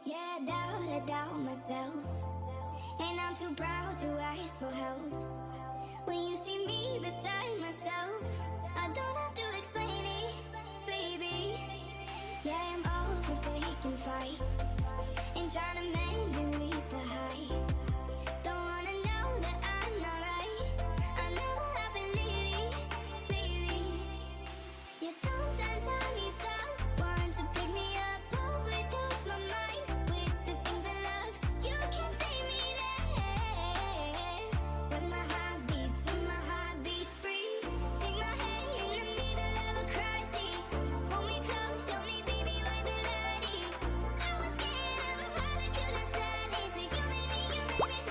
Yeah, I doubt myself, and I'm too proud to ask for help. When you see me beside myself, I don't have to explain it, baby. Yeah, I'm all for picking fights and trying to mend it with the hype. Don't wanna know that I'm not right. I never have been lately. Yeah, sometimes I need someone to pick me up, overdose my mind with the things I love. You can take me there. When my heart beats free. Take my hand in the middle of a crisis. Hold me close, show me, baby, where the light is. I was scared of a heart I couldn't silence, but you made me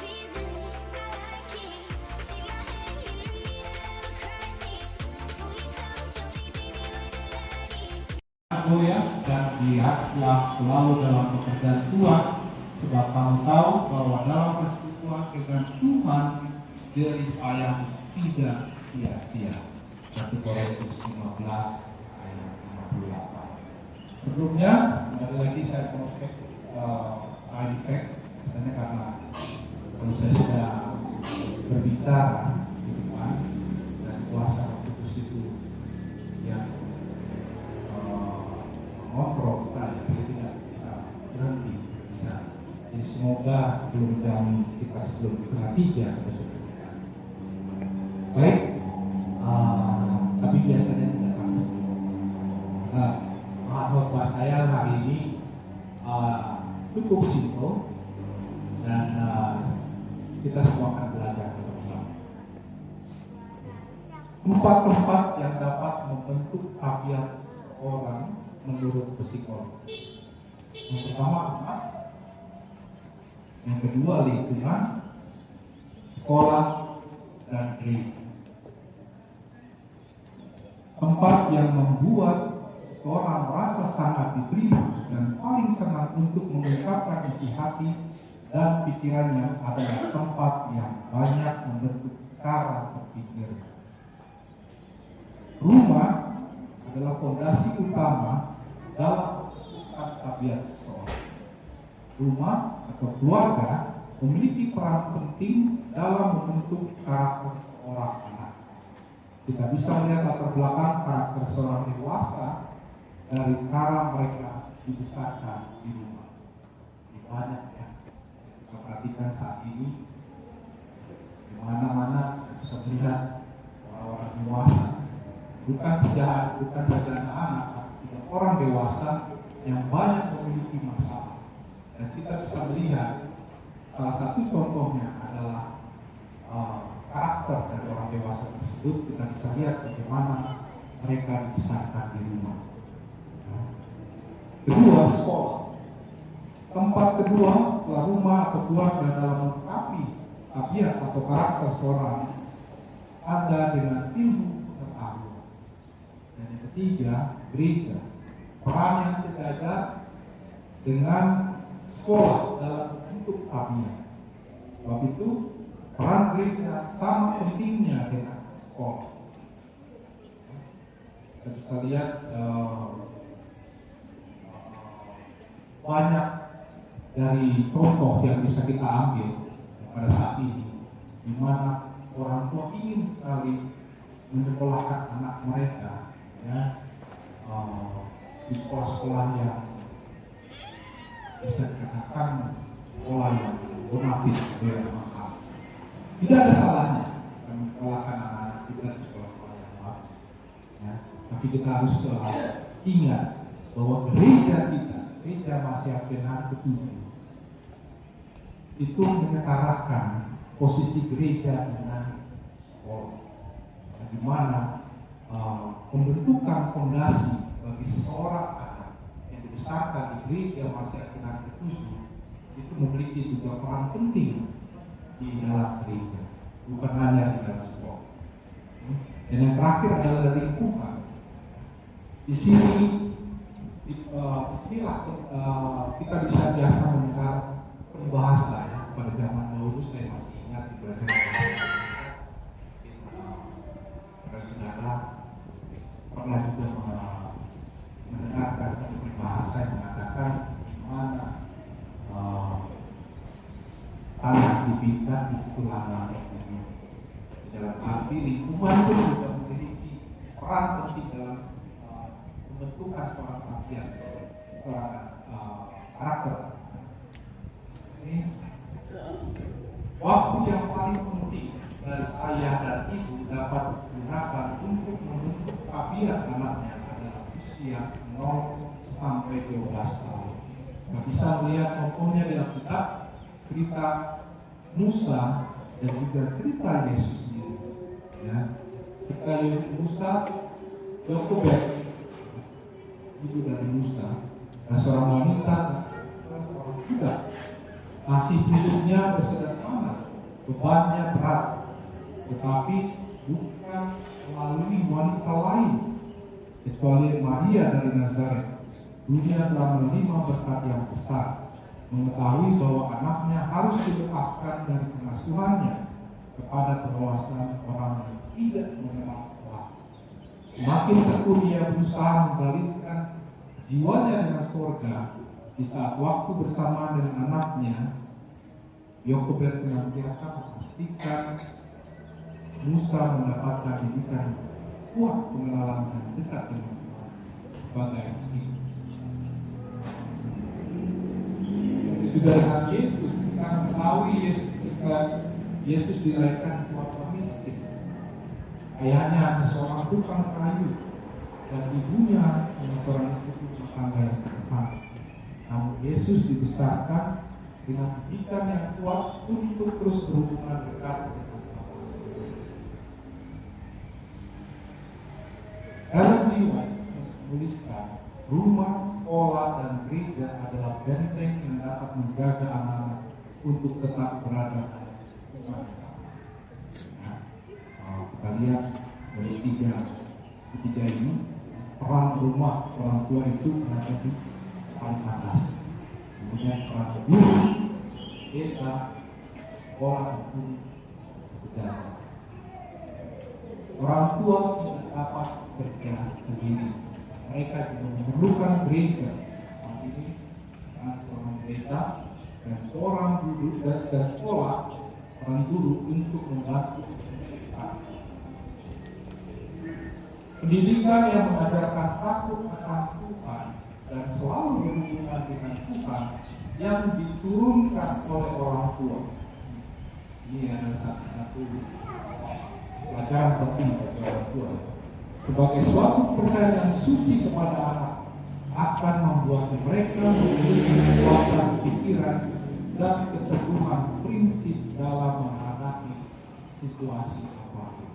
feel good. I like it. Take my hand in the middle of a crisis. Hold me close, show me, baby, where the light is. Aku ya, dan lihatlah selalu dalam pekerjaan Tuhan, sebab kamu tahu bahwa dalam persekutuan dengan Tuhan jerih payah tidak sia-sia. 1 Korintus 15 ayat 58. Sebelumnya, kembali lagi saya prospek side effect, misalnya karena kalau saya sudah berbicara di depan dan kuasa kudus itu yang ngobrol saya tidak bisa berhenti bisa. Jadi semoga sebelum jam kita sebelum setengah 3 kita sudah selesai. Baik, tapi biasanya tidak sampai sebelum. Bahan khotbah saya hari ini cukup simpel dan kita semua akan belajar bersama. 4 tempat yang dapat membentuk tabiat orang menurut psikolog. Yang pertama rumah, yang kedua lingkungan, sekolah, dan gereja. Tempat yang membuat seorang merasa sangat diterima dan paling senang untuk mengungkapkan isi hati dan pikirannya adalah tempat yang banyak membentuk cara berpikir. Rumah adalah fondasi utama dalam membentukkan tabiat seseorang. Rumah atau keluarga memiliki peran penting dalam membentuk karakter seorang anak. Kita bisa melihat latar belakang karakter seorang dewasa dari cara mereka dibesarkan di rumah. Ini banyak ya. Kita perhatikan saat ini di mana-mana kita bisa melihat orang-orang dewasa, bukan saja anak-anak, tapi orang dewasa yang banyak memiliki masalah. Dan kita bisa melihat salah satu contohnya adalah karakter dari orang dewasa tersebut. Kita bisa lihat bagaimana mereka dibesarkan di rumah. Kedua, sekolah. Tempat kedua setelah rumah atau keluarga dalam melengkapi tabiat atau karakter seorang ada dengan ilmu pengetahuan. Dan yang ketiga, gereja. Perannya sejajar dengan sekolah dalam bentuk tabiat. Sebab itu peran gereja sama pentingnya dengan sekolah. Dan kita lihat banyak dari contoh yang bisa kita ambil pada saat ini, di mana orang tua ingin sekali menyekolahkan anak mereka, ya, di sekolah-sekolah yang bisa dikatakan sekolah yang bonafit, yang mahal. Tidak ada salahnya menyekolahkan anak-anak kita di sekolah-sekolah yang bagus, ya. Tapi kita harus ingat bahwa gereja kita, gereja Masih Benar ke-7, itu menyetarakan posisi gereja dengan sekolah, di mana pembentukan fondasi bagi seseorang anak yang dibesarkan di gereja Masih Benar ke-7 itu memiliki juga peran penting di dalam gereja, bukan hanya di dalam sekolah. Dan yang terakhir adalah lingkungan. Di sini istilah kita bisa biasa mendengar peribahasa ya. Pada zaman dahulu saya masih ingat di pelajaran saudara pernah juga mendengarkan satu peribahasa yang mengatakan di mana dipinta di situ lama dalam arti lingkungan pun juga memiliki peran penting dalam pembentukan seorang karakter, karakter. Ini waktu yang paling penting dari ayah dan ibu dapat digunakan untuk membentuk tabiat anaknya adalah usia 0 sampai 12 tahun. Kita bisa melihat contohnya dalam kitab cerita Musa dan juga cerita Yesus sendiri. Ya, cerita Musa, Yokobed, ibu dari Musa, dan seorang wanita, seorang budak, masih hidupnya bersederhana, bebannya berat, tetapi bukan melalui wanita lain kecuali Maria dari Nazaret. Dunia telah menerima berkat yang besar, mengetahui bahwa anaknya harus dilepaskan dari pengasuhannya kepada perluasan orang yang tidak mengenal Allah. Semakin tekun dia berusaha membalikkan jiwanya dengan surga. Di saat waktu bersama dengan anaknya, Yokobed senantiasa memastikan Musa mendapatkan didikan kuat pengenalan dan dekat dengan Tuhan sebagai ibu. Juga dengan Yesus, kita mengetahui Yesus dilahirkan keluarga miskin. Ayahnya hanya seorang tukang kayu dan ibunya hanya seorang ibu rumah tangga yang sederhana. Namun Yesus dibesarkan dengan didikan yang kuat untuk terus berhubungan dekat dengan Allah. Ellen G. White menuliskan, rumah, sekolah, dan gereja adalah benteng yang dapat menjaga anak-anak untuk tetap berada dalam Tuhan. Kita lihat dari tiga ini, peran rumah orang tua itu berada di paling atas. Kemudian peran guru, desa, sekolah, dan sejarah. Orang tua tidak dapat kerja sendiri. Mereka juga memerlukan gereja. Ini seorang gereja dan seorang guru dan sekolah, orang guru untuk membantu mereka. Pendidikan yang mengajarkan takut akan Tuhan dan selalu berhubungan dengan Tuhan yang diturunkan oleh orang tua. Ini adalah satu pelajaran penting bagi orang tua. Sebagai suatu percayaan yang suci kepada anak akan membuat mereka memiliki kekuatan pikiran dan keteguhan prinsip dalam menghadapi situasi apapun.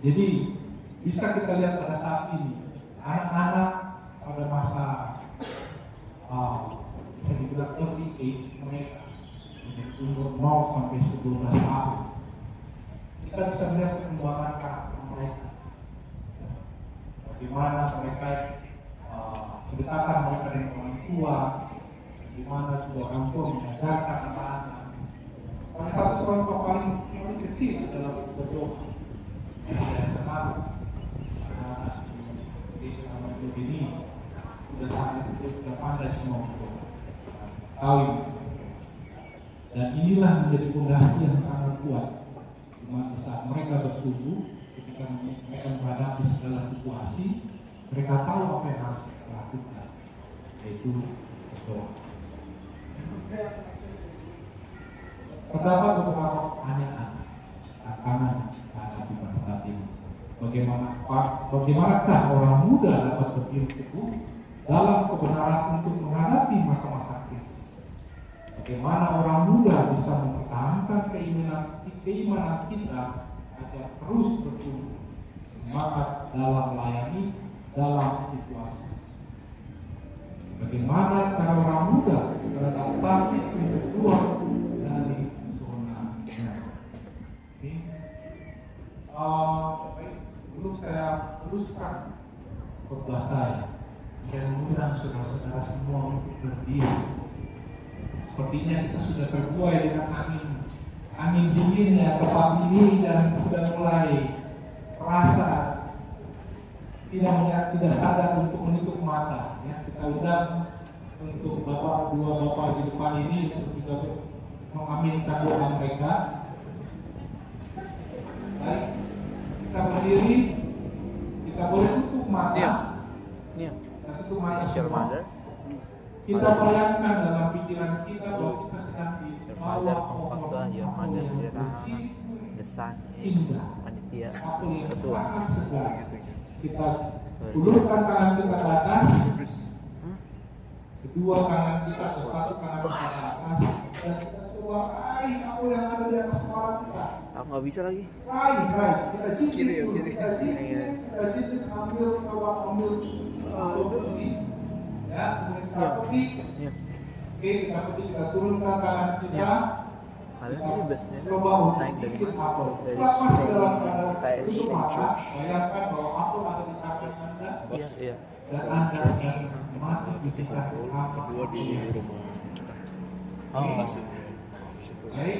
Jadi bisa kita lihat pada saat ini anak-anak pada masa bisa dibilang early age mereka umur 0 sampai 11 tahun, kita bisa melihat perkembangan karakter mereka, bagaimana mereka kedekatan mereka dengan orang tua, bagaimana juga orang tua mengajarkan anak-anak. Salah satu contoh paling kecil adalah berdoa. Saya senang anak-anak di selama hidup ini sudah pandai semua berdoa, tahu. Dan inilah menjadi fondasi yang sangat kuat. Cuma saat mereka bertumbuh, ketika mereka menghadapi segala situasi, mereka tahu apa yang harus mereka lakukan, yaitu berdoa. Terdapat beberapa pertanyaan tantangan menghadapi pada saat ini. Bagaimanakah orang muda dapat berdiri teguh dalam kebenaran untuk menghadapi masa-masa krisis? Bagaimana orang muda bisa mempertahankan keimanan kita agar terus bertumbuh semangat dalam melayani dalam situasi. Bagaimana cara orang muda beradaptasi untuk keluar dari zona nyaman. Sebelum saya teruskan khotbah saya mengundang saudara-saudara semua untuk berdiri. Sepertinya kita sudah terbuai dengan angin dinginnya tempat ini dan sudah mulai terasa tidak sadar untuk menutup mata. Ya, kita undang untuk dua bapak di depan ini untuk juga mengaminkan doa mereka. Baik, kita berdiri, kita boleh tutup mata, Iya. kita tutup mata This is your semua. mother. Kita bayangkan dalam pikiran kita bahwa kita sedang di Your bawah father, pohon Papa, your apel mother, yang Sira. begitu The son is indah, panitia apel yang ketua. sangat segar. Kita ulurkan tangan kita ke atas, kedua tangan kita atau satu tangan kita ke atas, dan kita coba raih apel yang ada di atas kepala kita. Aku nggak bisa lagi. Raih, kita cicip Kiri ya, dulu, kiri. kita cicip ambil apel ini, ya, kemudian kita petik. Iya. Oke, kita petik, kita turunkan tangan kita. Kalian ini busnya Coba untuk naik dari bikin mana? apel. Dari Kita masih dalam keadaan kayak tutup mata, church. bayangkan bahwa apel ada di tangan Anda Iya, iya. dan Anda akan mati di depan Kedua di rumah kita. Oh, Baik,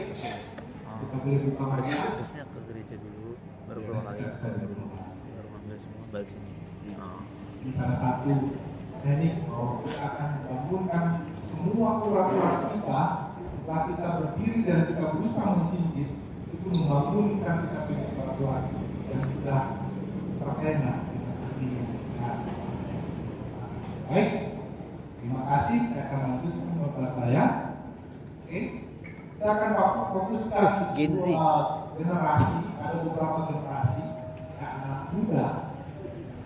kita boleh buka mata. busnya ke gereja dulu, baru keluar lagi. Baru ngambil semua balik sini. Oh. Ini salah satu teknik bahwa kita akan membangunkan semua urat-urat kita setelah kita berdiri dan kita berusaha mencincit, itu membangunkan kita punya urat-urat yang sudah terlena dengan hati yang sehat. Baik, terima kasih. Saya akan lanjutkan kepada saya. Oke, saya akan fokuskan Gen Z. generasi. Ada beberapa generasi anak muda.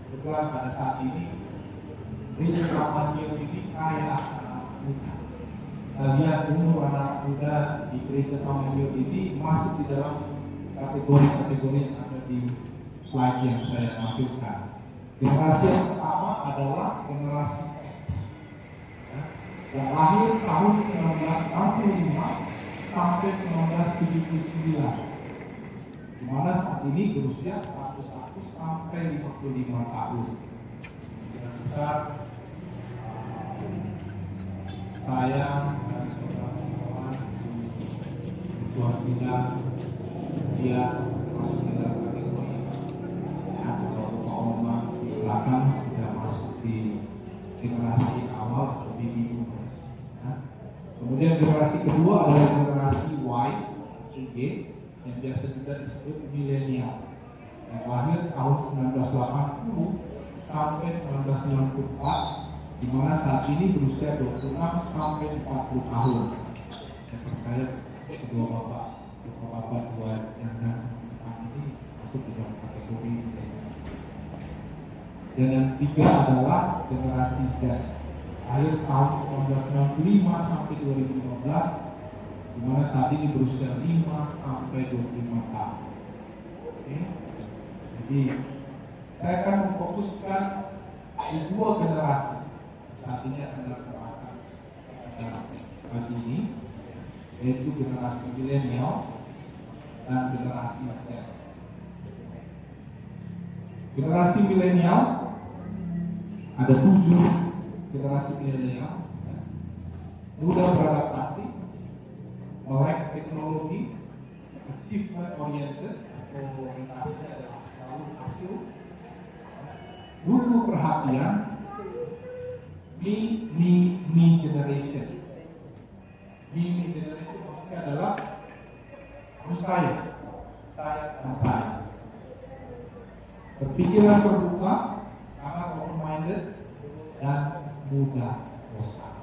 Kebetulan pada saat ini Gereja Tamanio ini kaya anak muda. Kalian umur anak muda di Gereja Tamanio ini masuk di dalam kategori-kategori yang ada di slide yang saya tampilkan. Generasi yang pertama adalah generasi X, ya, yang lahir tahun 1965 sampai 1979, di mana saat ini berusia 41 sampai 55 tahun. Yang besar saya dan kawan-kawan ketua sidang dia masuk di dalam kategori kalau oma di belakang sudah masuk di generasi awal atau baby boomers. Kemudian generasi kedua adalah generasi Y atau Y yang biasa juga disebut milenial yang lahir tahun 1980 sampai 1994, di mana saat ini berusia 26 sampai 40 tahun. Saya percaya kedua bapak dua yang ini masuk di dalam kategori milenial. Dan yang ketiga adalah generasi Z, lahir tahun 1995 sampai 2015, di mana saat ini berusia 5 sampai 25 tahun. Oke. Jadi saya akan memfokuskan di dua generasi saat ini akan dilaksanakan pada pagi ini, yaitu generasi milenial dan generasi Z. Generasi milenial ada 7 generasi milenial, mudah beradaptasi, melek teknologi, achievement oriented, atau orientasinya adalah selalu hasil, butuh perhatian, me generation. Me generation maksudnya adalah saya dan saya. Berpikiran terbuka, sangat open-minded, dan mudah bosan.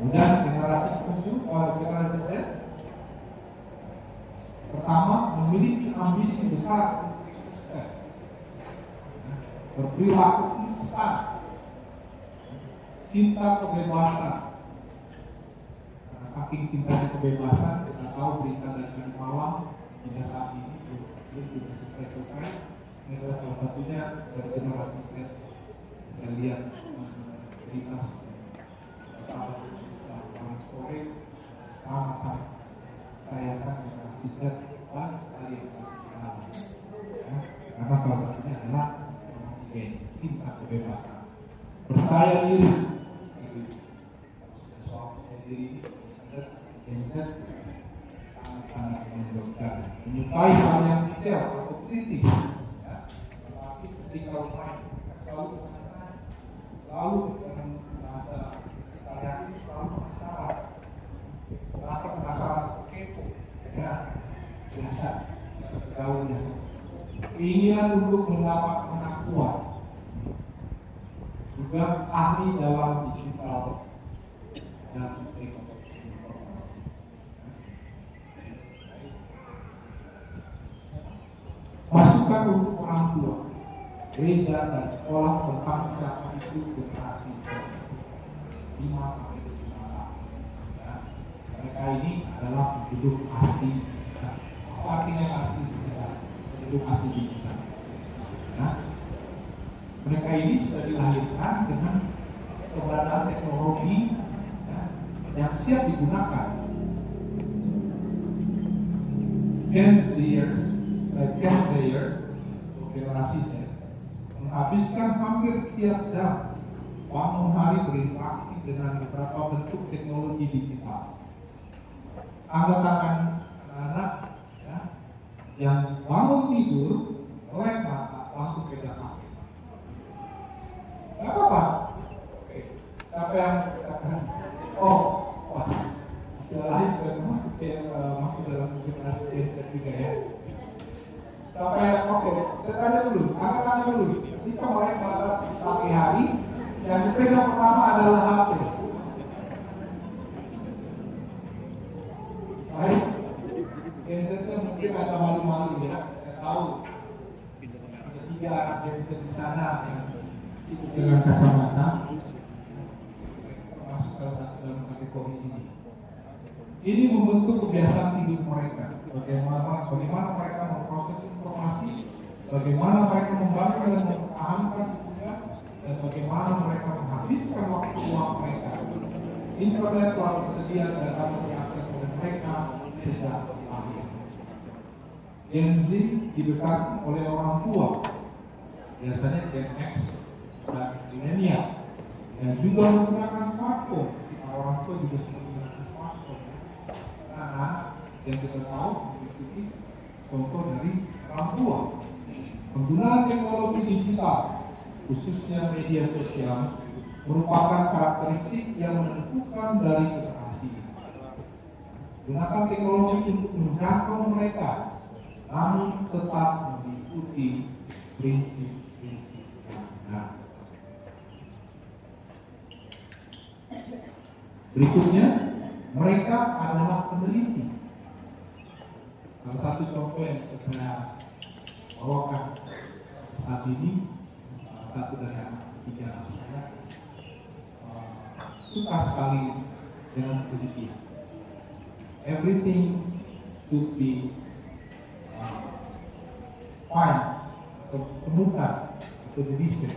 Kemudian generasi 7, generasi Z, pertama memiliki ambisi besar untuk sukses, berperilaku instan, cinta kebebasan. Karena saking cintanya kebebasan, kita tahu berita dari tadi malam hingga saat ini belum juga selesai. Ini adalah salah satunya dari generasi Z. Saya lihat berita sahabat sore sangat saya akan generasi Z banyak sekali yang terkenal. Karena salah satunya adalah cinta kebebasan, percaya diri. Soal diri ini sangat menentukan, menyukai hal yang detail atau kritis, tetapi critical mind, selalu bahasa saya ini selalu penasaran, penasaran kepo, ya, biasa gaulnya. Keinginan untuk mendapat pengakuan, juga ahli dalam digital dan teknologi informasi. Masukan untuk orang tua, gereja dan sekolah tentang siapa itu generasi Z 5 sampai 7 tahun. Ya, mereka ini adalah penduduk asli. Nah, apa artinya asli? Ya, penduduk asli di kita. Nah, mereka ini sudah dilahirkan dengan keberadaan teknologi ya, yang siap digunakan. Gen Zers, generasi Z, menghabiskan hampir tiap jam bangun hari berinteraksi dengan beberapa bentuk teknologi digital. Angkat anak-anak ya, yang bangun tidur, melek mata, langsung pegang HP. Gak apa-apa. Oke. Siapa yang katakan? Wah, istilah lain juga masuk dalam generasi Z juga ya. Sampai oke, saya tanya dulu, angkat dulu. Jika melek mata pagi hari, yang dipegang pertama adalah HP. Baik, Gen Z mungkin agak malu-malu ya, saya tahu. Ada 3 anak Gen Z di sana yang ikut dengan kacamata, termasuk salah satu dalam kategori ini. Ini membentuk kebiasaan hidup mereka. Bagaimana mereka memproses informasi, bagaimana mereka membangun dan mempertahankan tugas, dan bagaimana mereka menghabiskan waktu luang mereka. Internet telah tersedia dan dapat diakses oleh mereka sejak lahir. Gen Z dibesarkan oleh orang tua, biasanya Gen X dan milenial, yang juga menggunakan smartphone. Orang tua juga sudah menggunakan smartphone. Anak yang kita tahu mengikuti contoh dari orang tua. Penggunaan teknologi digital, khususnya media sosial, merupakan karakteristik yang menentukan dari generasi. Gunakan teknologi untuk menjangkau mereka, namun tetap mengikuti prinsip-prinsip yang benar. Berikutnya, mereka adalah peneliti. Salah satu contoh yang saya bawakan saat ini, salah satu dari anak ketiga saya suka sekali dengan penelitian. Everything should be fine atau temukan atau diriset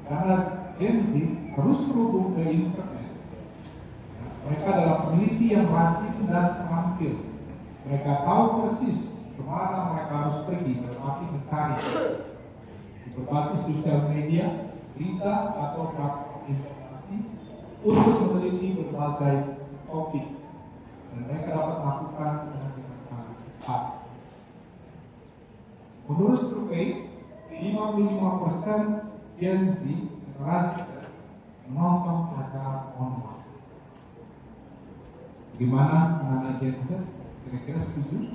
karena Gen Z harus terhubung ke internet. Mereka adalah peneliti yang rajin dan terampil. Mereka tahu persis kemana mereka harus pergi dalam arti mencari di berbagai sosial media, berita atau platform informasi untuk meneliti berbagai topik, dan mereka dapat melakukan dengan sangat cepat. Menurut survei, 55% Gen Z generasi menonton acara online. Bagaimana mengenai Gen Z? Kira-kira setuju?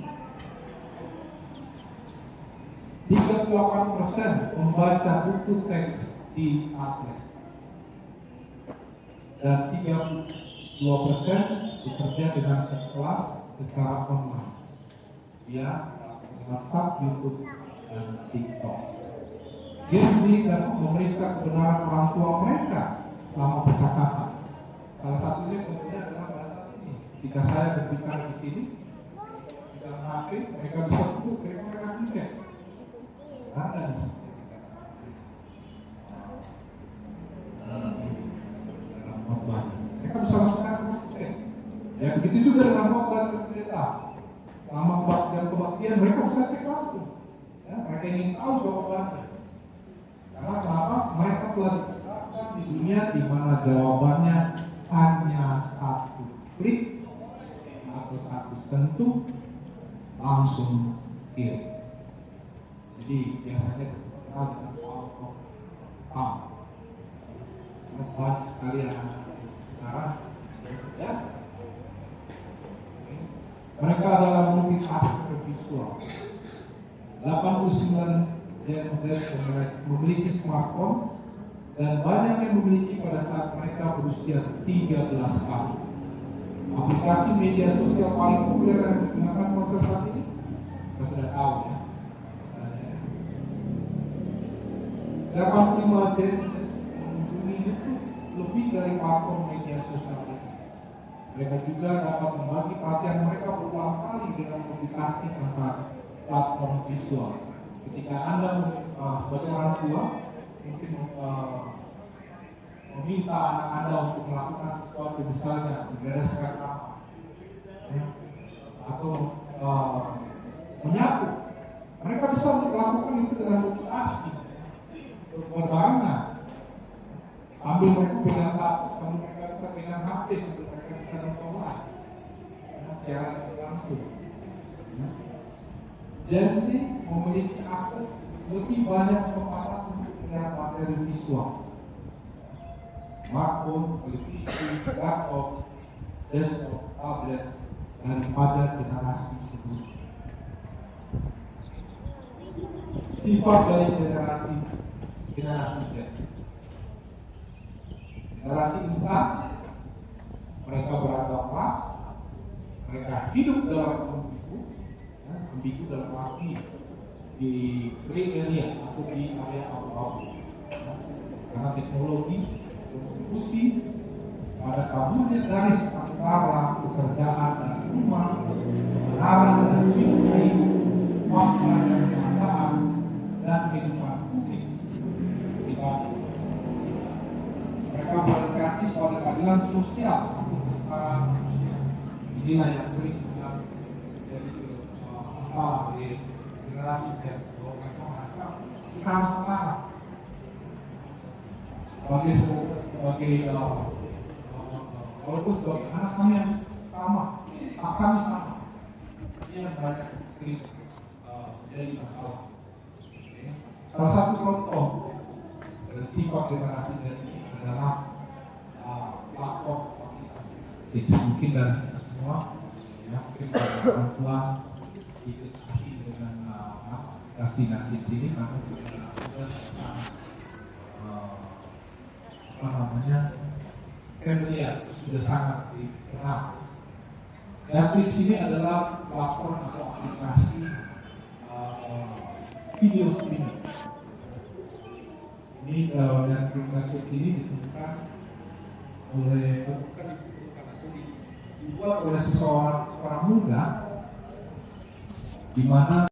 38% membaca buku teks di tablet, dan 32% bekerja dengan kelas secara online via WhatsApp, YouTube, dan TikTok. Gen Z dapat memeriksa kebenaran orang tua mereka selama percakapan. Salah satunya kemudian adalah bahasa ini. Jika saya berbicara di sini, dalam HP, mereka bisa tunggu, mereka cek. Ada di sini. Dalam khotbah, mereka bisa langsung cek. Ya begitu juga dengan khotbah cerita. Selama kebaktian mereka bisa cek langsung. Ya, mereka ingin tahu jawabannya. Karena kenapa? Mereka telah dibesarkan di dunia di mana jawabannya hanya satu klik atau satu sentuh langsung kirim. Jadi biasanya kita dengan contoh banyak sekali anak-anak sekarang biasa. Mereka adalah multitasker visual. 89 Gen Z memiliki smartphone dan banyak yang memiliki pada saat mereka berusia 13 tahun. Aplikasi media sosial paling populer yang digunakan pada saat ini, kita sudah tahu ya. 85 Gen Z mengunjungi YouTube lebih dari platform media sosial ini. Mereka juga dapat membagi perhatian mereka berulang kali dengan multitasking antar platform visual. Ketika Anda sebagai orang tua mungkin meminta anak Anda untuk melakukan sesuatu, misalnya membereskan apa, ya, atau menyapu, mereka bisa melakukan itu dengan multitasking, berbarengan, sambil mereka pegang sapu, sambil mereka bisa pegang HP, sambil mereka bisa nonton live, secara langsung. Jadi memiliki akses lebih banyak kesempatan untuk melihat materi visual, smartphone, televisi, laptop, desktop, tablet, daripada generasi sebelumnya. Sifat dari generasi Z. Generasi instan, mereka beragam ras, mereka hidup dalam ambigu dalam arti di gray area atau di area abu-abu, karena teknologi mesti pada kabulnya garis antara pekerjaan dan rumah, kebenaran dan fiksi, fakta dan perasaan, dan kehidupan publik. Mereka berorientasi pada keadilan sosial secara manusia. Inilah yang sering menjadi masalah dari generasi Z, bahwa mereka merasa kita harus setara walaupun sebagai anak kami yang sama, akan sama. Ini yang banyak sering menjadi masalah. Salah satu contoh dari sifat generasi Z ini adalah platform aplikasi. Jadi mungkin dari semua, ya, mungkin dari orang tua dikasih dengan aplikasi nanti ini, karena juga sangat familiar, sudah sangat dikenal. Netflix ini adalah platform atau aplikasi video streaming. Ini Netflix ini ditentukan oleh dibuat oleh seorang muda, di mana